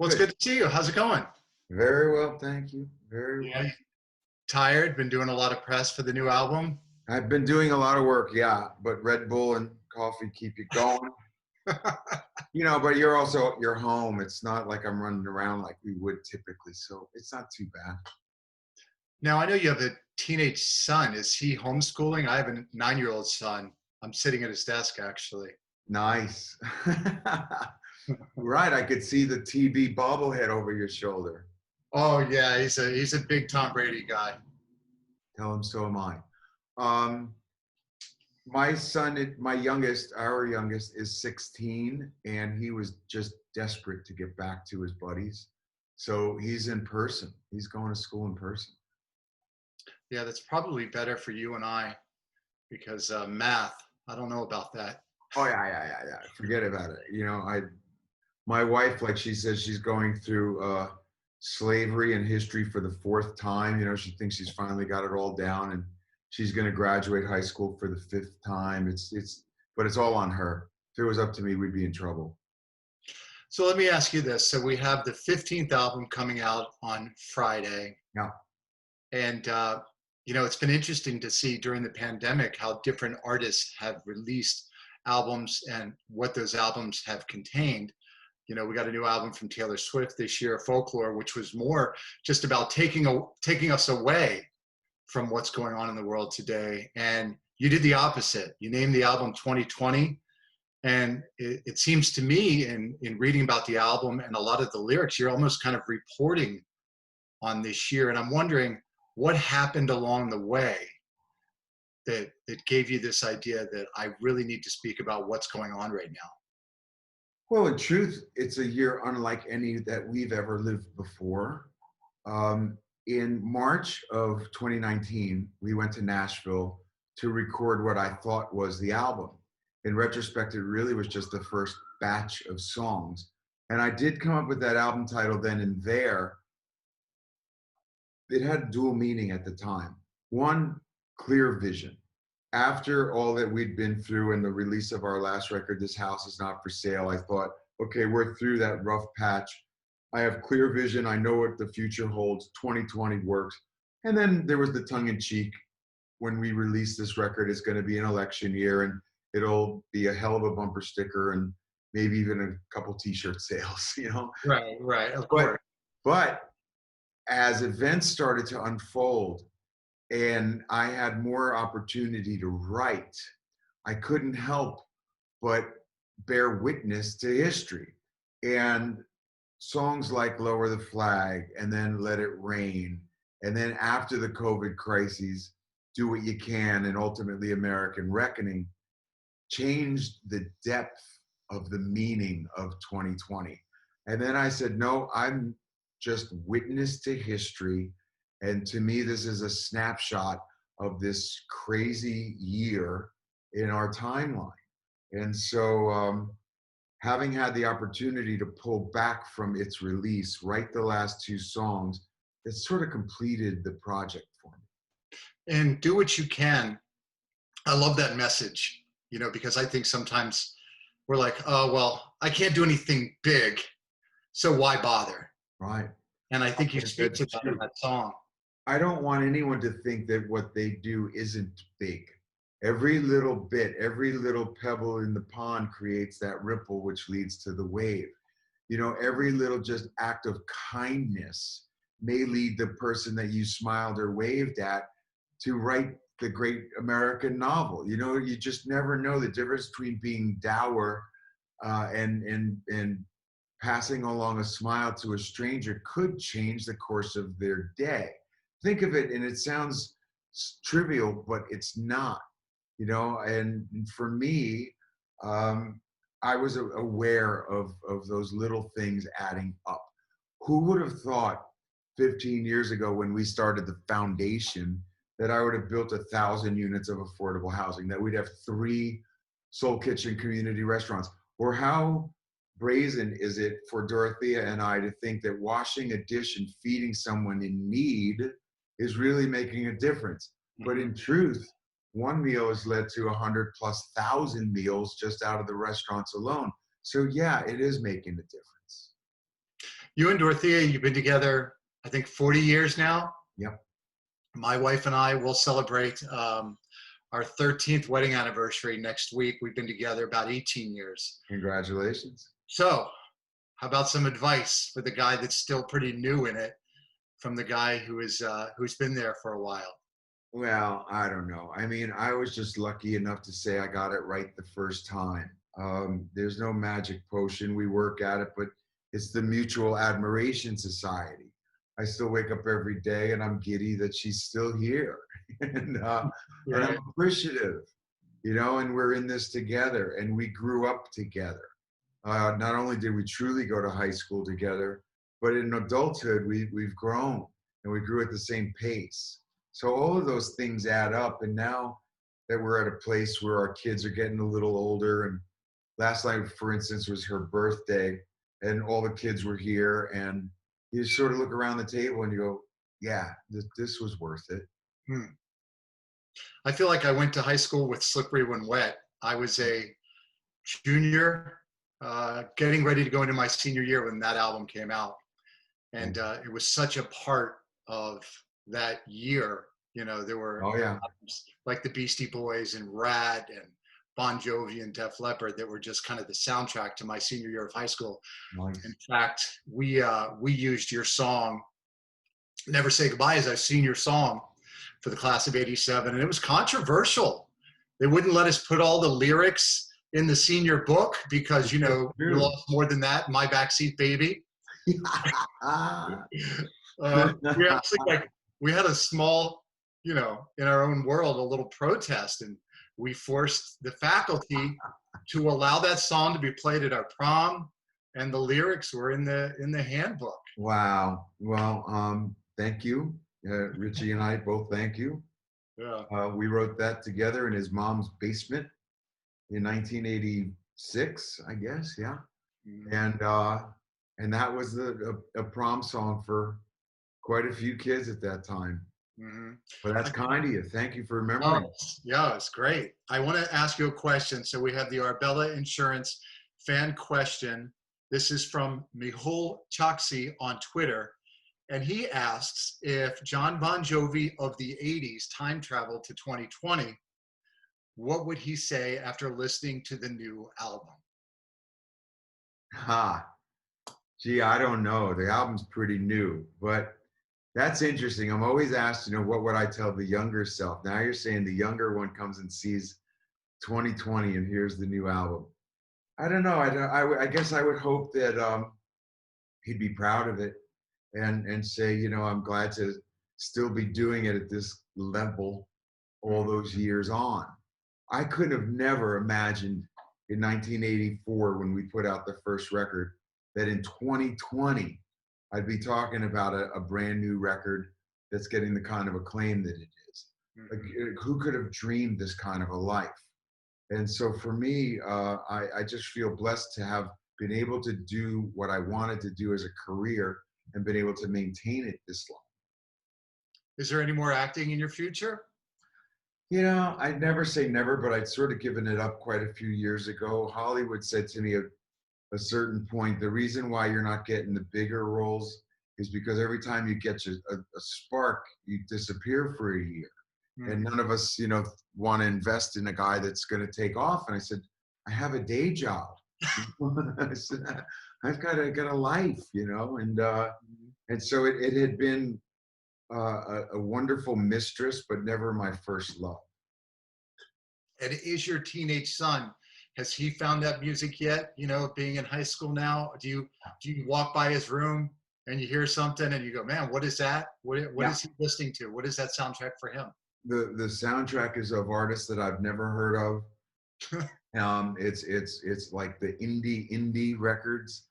Well, it's Good. good to see you. How's it going? Very well, thank you. Very Yeah. well. Tired? Been doing a lot of press for the new album? I've been doing a lot of work, yeah, but Red Bull and coffee keep you going. But you're home. It's not like I'm running around like we would typically, so it's not too bad. Now, I know you have a teenage son. Is he homeschooling? I have a 9-year-old son. I'm sitting at his desk, actually. Nice. Right, I could see the TV bobblehead over your shoulder. Oh, yeah, he's a big Tom Brady guy. Tell him so am I. Um, my son, our youngest, is 16, and he was just desperate to get back to his buddies. So he's in person. He's going to school in person. Yeah, that's probably better for you and I because math, I don't know about that. Oh yeah. Forget about it. My wife, like she says, she's going through slavery and history for the fourth time. She thinks she's finally got it all down, and she's going to graduate high school for the fifth time. But it's all on her. If it was up to me, we'd be in trouble. So let me ask you this. So we have the 15th album coming out on Friday. Yeah. And it's been interesting to see during the pandemic how different artists have released albums and what those albums have contained. We got a new album from Taylor Swift this year, Folklore, which was more just about taking us away from what's going on in the world today. And you did the opposite. You named the album 2020. And it seems to me in reading about the album and a lot of the lyrics, you're almost kind of reporting on this year. And I'm wondering what happened along the way that gave you this idea that I really need to speak about what's going on right now. Well, in truth, it's a year unlike any that we've ever lived before. In March of 2019, we went to Nashville to record what I thought was the album. In retrospect, it really was just the first batch of songs. And I did come up with that album title then and there. It had dual meaning at the time. One, clear vision. After all that we'd been through and the release of our last record, This House Is Not For Sale, I thought, okay, we're through that rough patch. I have clear vision. I know what the future holds. 2020 works. And then there was the tongue-in-cheek. When we release this record, it's going to be an election year, and it'll be a hell of a bumper sticker and maybe even a couple t-shirt sales, Right, of course. But as events started to unfold and I had more opportunity to write, I couldn't help but bear witness to history. And songs like Lower the Flag, and then Let It Rain, and then after the COVID crises, Do What You Can, and ultimately American Reckoning, changed the depth of the meaning of 2020. And then I said, no, I'm just witness to history. And to me, this is a snapshot of this crazy year in our timeline. And so having had the opportunity to pull back from its release, write the last two songs, it sort of completed the project for me. And Do What You Can. I love that message, because I think sometimes we're like, oh, well, I can't do anything big, so why bother? Right. And I think you speak to that in that song. I don't want anyone to think that what they do isn't big. Every little bit, every little pebble in the pond creates that ripple, which leads to the wave. Every little just act of kindness may lead the person that you smiled or waved at to write the great American novel. You just never know the difference between being dour and passing along a smile to a stranger could change the course of their day. Think of it, and it sounds trivial, but it's not. And for me, I was aware of those little things adding up. Who would have thought 15 years ago when we started the foundation that I would have built 1,000 units of affordable housing, that we'd have 3 Soul Kitchen community restaurants? Or how brazen is it for Dorothea and I to think that washing a dish and feeding someone in need is really making a difference? But in truth, one meal has led to 100,000+ meals just out of the restaurants alone. So yeah, it is making a difference. You and Dorothea, you've been together, I think, 40 years now. Yep. My wife and I will celebrate our 13th wedding anniversary next week. We've been together about 18 years. Congratulations. So, how about some advice for the guy that's still pretty new in it, from the guy who's been there for a while? Well, I don't know. I mean, I was just lucky enough to say I got it right the first time. There's no magic potion. We work at it, but it's the Mutual Admiration Society. I still wake up every day and I'm giddy that she's still here. And I'm Right. appreciative, you know, and we're in this together and we grew up together. Not only did we truly go to high school together, but in adulthood, we've grown and we grew at the same pace. So all of those things add up. And now that we're at a place where our kids are getting a little older, and last night, for instance, was her birthday, and all the kids were here, and you sort of look around the table and you go, yeah, this was worth it. Hmm. I feel like I went to high school with Slippery When Wet. I was a junior, getting ready to go into my senior year when that album came out. And it was such a part of that year. You know, there were Oh yeah. like the Beastie Boys and Rad and Bon Jovi and Def Leppard that were just kind of the soundtrack to my senior year of high school. In Nice. fact, we used your song "Never Say Goodbye" as our senior song for the class of '87, and it was controversial. They wouldn't let us put all the lyrics in the senior book because, you know, we True. lost more than that. My Backseat Baby. Ah. We actually we had a small, you know, in our own world, a little protest, and we forced the faculty to allow that song to be played at our prom, and the lyrics were in the handbook. Wow. Well, thank you. Richie and I both thank you. Yeah. We wrote that together in his mom's basement in 1986, I guess. Yeah. Mhm. And that was a prom song for quite a few kids at that time. Mhm. But that's kind of you. Thank you for Oh, remembering. yeah, it's great. I want to ask you a question. So we have the Arbella Insurance fan question. This is from Mihul Choksi on Twitter. And he asks if Jon Bon Jovi of the 80s time traveled to 2020, what would he say after listening to the new album? Ha. Gee, I don't know. The album's pretty new, but that's interesting. I'm always asked, you know, what would I tell the younger self? Now you're saying the younger one comes and sees 2020 and here's the new album. I don't know. I guess I would hope that he'd be proud of it and say, you know, I'm glad to still be doing it at this level all Mhm. those years on. I could have never imagined in 1984 when we put out the first record that in 2020 I'd be talking about a brand new record that's getting the kind of acclaim that it is. Like, Mhm. who could have dreamed this kind of a life? And so for me, I just feel blessed to have been able to do what I wanted to do as a career and been able to maintain it this long. Is there any more acting in your future? You know, I'd never say never, but I'd sort of given it up quite a few years ago. Hollywood said to me at a certain point, the reason why you're not getting the bigger roles is because every time you get a spark, you disappear for a year. And Mhm. none of us, you know, want to invest in a guy that's going to take off. And I said, I have a day job. I said, I've got a life, you know, and so it had been a wonderful mistress, but never my first love. And is your teenage son, has he found that music yet? You know, being in high school now, do you walk by his room and you hear something and you go, man, what is that? What Yeah. is he listening to? What is that soundtrack for him? The soundtrack is of artists that I've never heard of. It's like the indie records.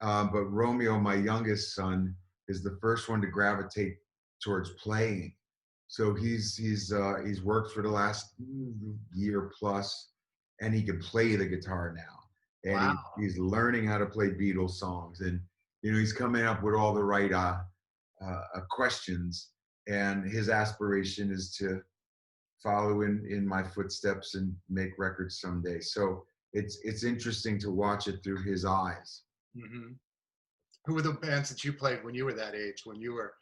But Romeo, my youngest son, is the first one to gravitate towards playing. So he's worked for the last year plus, and he can play the guitar now, and Wow. he's learning how to play Beatles songs, and you know he's coming up with all the right questions. And his aspiration is to follow in my footsteps and make records someday. So it's interesting to watch it through his eyes. Hmm. Who were the bands that you played when you were that age, when you were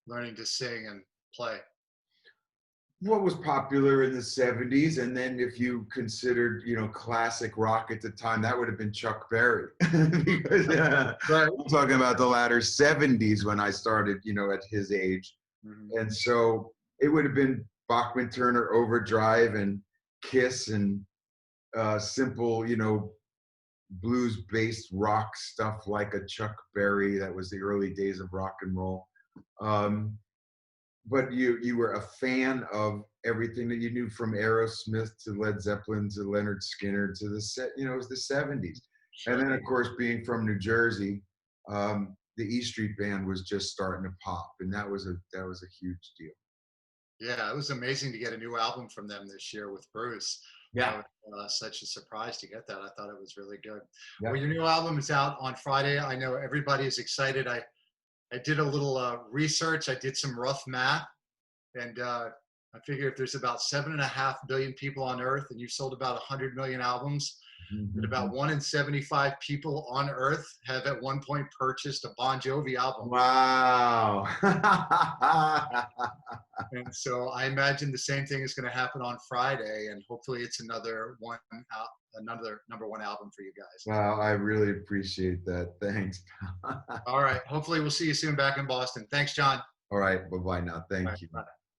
learning to sing and play? What was popular in the 70s, and then if you considered, classic rock at the time, that would have been Chuck Berry. Because Right. I'm talking about the latter 70s when I started, at his age. Mhm. And so it would have been Bachman Turner Overdrive and Kiss and simple, blues-based rock stuff like a Chuck Berry. That was the early days of rock and roll. Um, but you were a fan of everything that you knew, from Aerosmith to Led Zeppelin to Leonard Skinner to it was the 70s. And Sure. then of course, being from New Jersey, the E Street Band was just starting to pop, and that was a huge deal. Yeah, it was amazing to get a new album from them this year with Bruce. Yeah. That was such a surprise to get that. I thought it was really good. Yeah. Well, your new album is out on Friday. I know everybody is excited. I did a little research. I did some rough math, and I figure if there's about 7.5 billion people on Earth, and you've sold about 100 million albums, that about 1 in 75 people on Earth have at one point purchased a Bon Jovi album. Wow. And so I imagine the same thing is going to happen on Friday, and hopefully it's another number one album for you guys. Wow, I really appreciate that. Thanks. All right. Hopefully we'll see you soon back in Boston. Thanks, Jon. All right. Bye-bye now. All Thank right, you. bye.